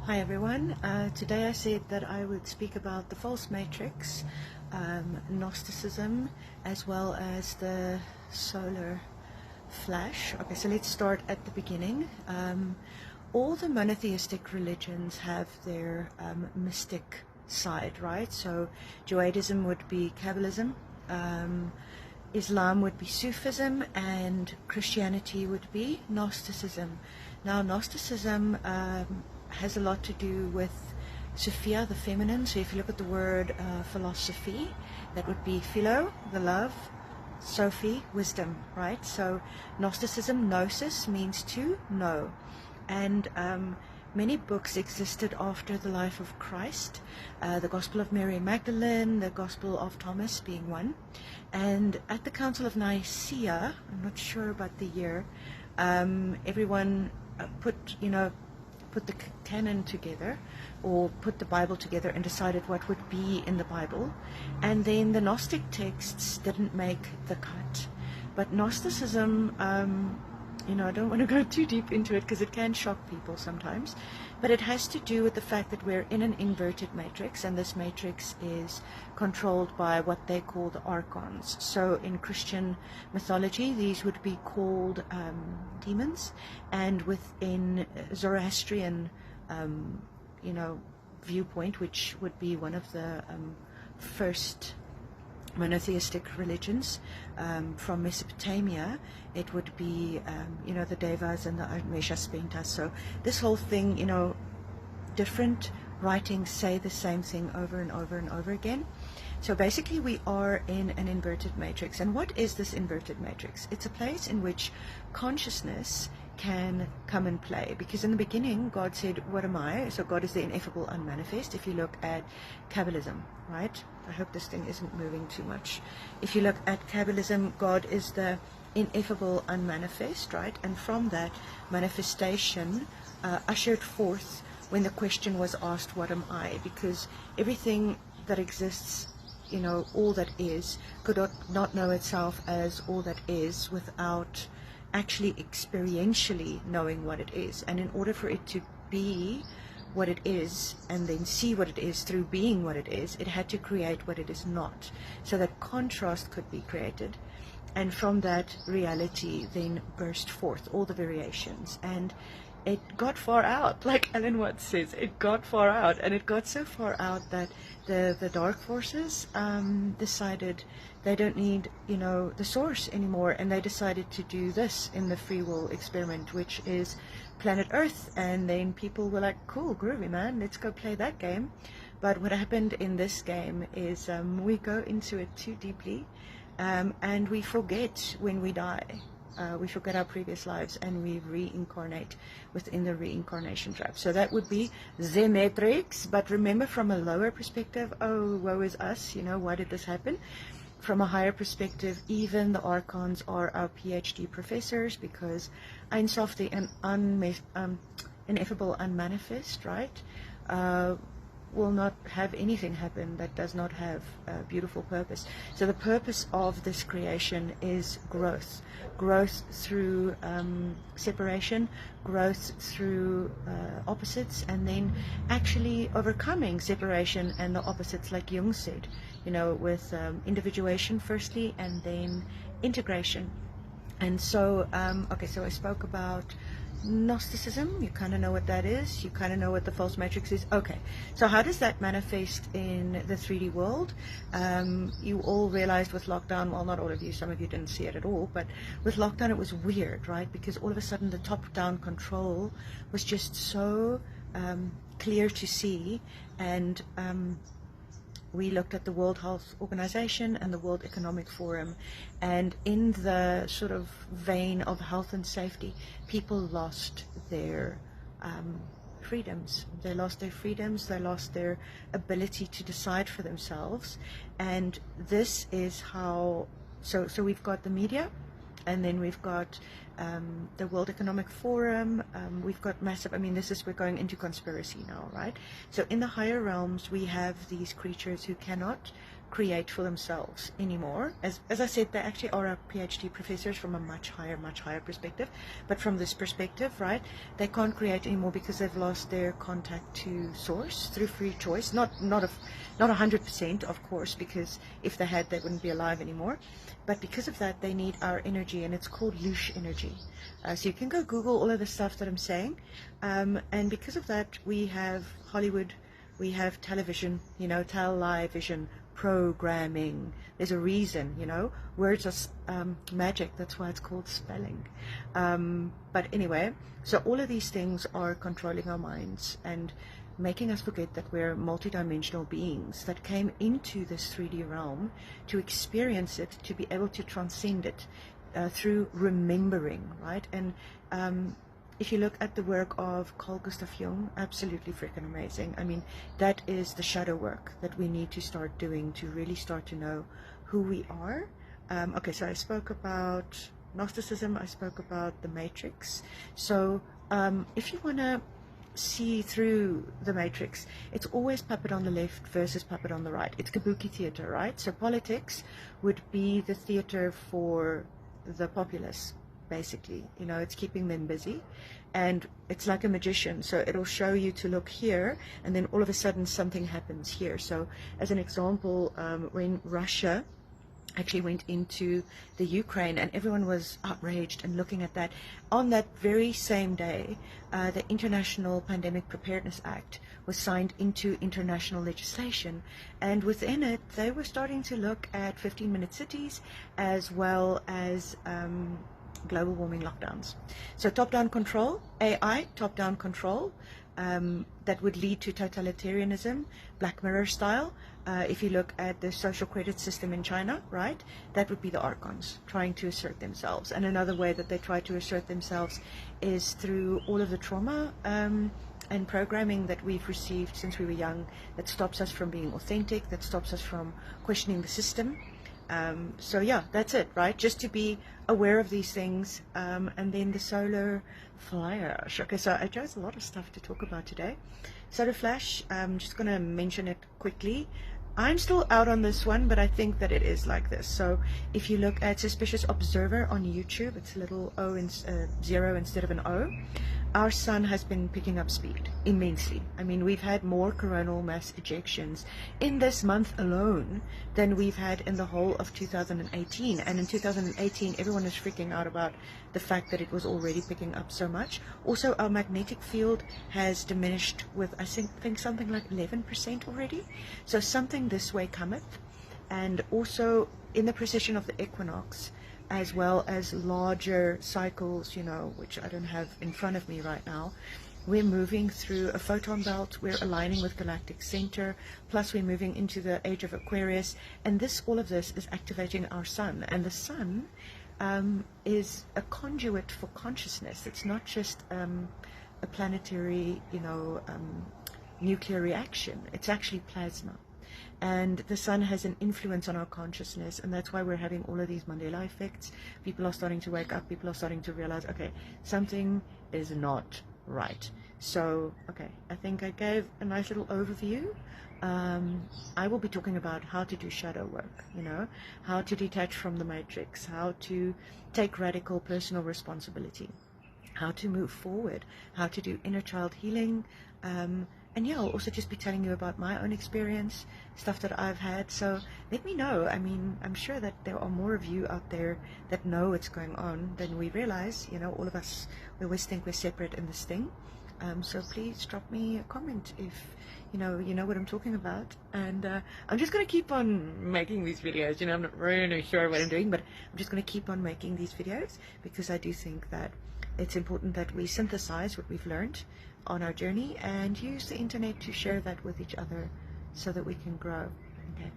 Hi everyone. Today I said that I would speak about the false matrix, Gnosticism, as well as the solar flash. Okay, so let's start at the beginning. All the monotheistic religions have their mystic side, right? So Judaism would be Kabbalism, Islam would be Sufism, and Christianity would be Gnosticism. Now, Gnosticism has a lot to do with Sophia, the feminine. So if you look at the word philosophy, that would be philo, the love, Sophie, wisdom, right? So Gnosticism, gnosis, means to know. And many books existed after the life of Christ, the Gospel of Mary Magdalene, the Gospel of Thomas being one. And at the Council of Nicaea, I'm not sure about the year, everyone put the canon together, or put the Bible together and decided what would be in the Bible. And then the Gnostic texts didn't make the cut. But Gnosticism, I don't want to go too deep into it because it can shock people sometimes, but it has to do with the fact that we're in an inverted matrix, and this matrix is controlled by what they call the archons. So in Christian mythology, these would be called demons, and within Zoroastrian, viewpoint, which would be one of the first monotheistic religions from Mesopotamia, it would be the Devas and the Meshas Pentas. So this whole thing, different writings say the same thing over and over and over again. So basically we are in an inverted matrix. And what is this inverted matrix? It's a place in which consciousness can come and play, because in the beginning God said, what am I? So God is the ineffable unmanifest. If you look at Kabbalism, right? I hope this thing isn't moving too much. If you look at Kabbalism, God is the ineffable unmanifest, right? And from that manifestation ushered forth when the question was asked, what am I? Because everything that exists, all that is, could not know itself as all that is without actually experientially knowing what it is. And in order for it to be what it is and then see what it is through being what it is, it had to create what it is not, so that contrast could be created. And from that reality then burst forth all the variations. And it got far out, like Alan Watts says, it got far out. And it got so far out that the dark forces decided they don't need, the source anymore, and they decided to do this in the free will experiment, which is planet Earth. And then people were like, cool, groovy, man, let's go play that game. But what happened in this game is we go into it too deeply, and we forget when we die. We forget our previous lives and we reincarnate within the reincarnation trap. So that would be the matrix. But remember, from a lower perspective, oh, woe is us, why did this happen? From a higher perspective, even the archons are our PhD professors, because Ein Sof, the ineffable unmanifest, right, will not have anything happen that does not have a beautiful purpose. So the purpose of this creation is growth. Growth through separation, growth through opposites, and then actually overcoming separation and the opposites, like Jung said, with individuation firstly and then integration. And so, so I spoke about Gnosticism. You kind of know what that is. You kind of know what the false matrix is. Okay, so how does that manifest in the 3D world? You all realized with lockdown, well, not all of you, some of you didn't see it at all, but with lockdown it was weird, right? Because all of a sudden the top-down control was just so clear to see. And we looked at the World Health Organization and the World Economic Forum, and in the sort of vein of health and safety, people lost their freedoms. They lost their freedoms, they lost their ability to decide for themselves. And this is how, so we've got the media, and then we've got the World Economic Forum, we've got massive, we're going into conspiracy now, right? So in the higher realms, we have these creatures who cannot create for themselves anymore. As I said, they actually are our PhD professors from a much higher perspective. But from this perspective, right, they can't create anymore because they've lost their contact to source through free choice. Not 100%, of course, because if they had, they wouldn't be alive anymore. But because of that, they need our energy, and it's called Lush energy. So you can go Google all of the stuff that I'm saying. And because of that, we have Hollywood, we have television, you know, television, programming. There's a reason, you know, words are magic. That's why it's called spelling. But anyway, so all of these things are controlling our minds and making us forget that we're multidimensional beings that came into this 3D realm to experience it, to be able to transcend it through remembering, right? And if you look at the work of Carl Gustav Jung, absolutely freaking amazing. I mean, that is the shadow work that we need to start doing to really start to know who we are. Okay, so I spoke about Gnosticism, I spoke about the Matrix. So if you want to see through the matrix, it's always puppet on the left versus puppet on the right. It's kabuki theater, right? So politics would be the theater for the populace, basically. You know, it's keeping them busy, and it's like a magician. So it'll show you to look here, and then all of a sudden something happens here. So as an example, when Russia actually went into the Ukraine and everyone was outraged and looking at that, on that very same day, the International Pandemic Preparedness Act was signed into international legislation, and within it they were starting to look at 15-minute cities as well as global warming lockdowns. So top-down control, AI, top-down control, that would lead to totalitarianism, Black Mirror style. If you look at the social credit system in China, right, that would be the archons trying to assert themselves. And another way that they try to assert themselves is through all of the trauma and programming that we've received since we were young, that stops us from being authentic, that stops us from questioning the system. So yeah, that's it, right? Just to be aware of these things. And then the solar flash. Okay, so I chose a lot of stuff to talk about today. Solar flash, I'm just going to mention it quickly. I'm still out on this one, but I think that it is like this. So if you look at Suspicious Observer on YouTube, it's a little O and 0 instead of an O. Our sun has been picking up speed immensely. I mean, we've had more coronal mass ejections in this month alone than we've had in the whole of 2018. And in 2018, everyone is freaking out about the fact that it was already picking up so much. Also, our magnetic field has diminished with, I think something like 11% already. So something this way cometh. And also in the precession of the equinox, as well as larger cycles, you know, which I don't have in front of me right now. We're moving through a photon belt, we're aligning with galactic center, plus we're moving into the age of Aquarius, and all of this is activating our sun. And the sun is a conduit for consciousness. It's not just a planetary, you know, nuclear reaction. It's actually plasma. And the sun has an influence on our consciousness, and that's why we're having all of these Mandela effects. People are starting to wake up, people are starting to realize, okay, something is not right. So, okay, I think I gave a nice little overview. I will be talking about how to do shadow work, you know, how to detach from the matrix, how to take radical personal responsibility, how to move forward, how to do inner child healing, and yeah, I'll also just be telling you about my own experience, stuff that I've had. So let me know. I mean, I'm sure that there are more of you out there that know what's going on than we realize. You know, all of us, we always think we're separate in this thing. So please drop me a comment if you know what I'm talking about. And I'm just going to keep on making these videos. You know, I'm not really sure what I'm doing, but I'm just going to keep on making these videos because I do think that it's important that we synthesize what we've learned on our journey and use the internet to share that with each other so that we can grow. Okay.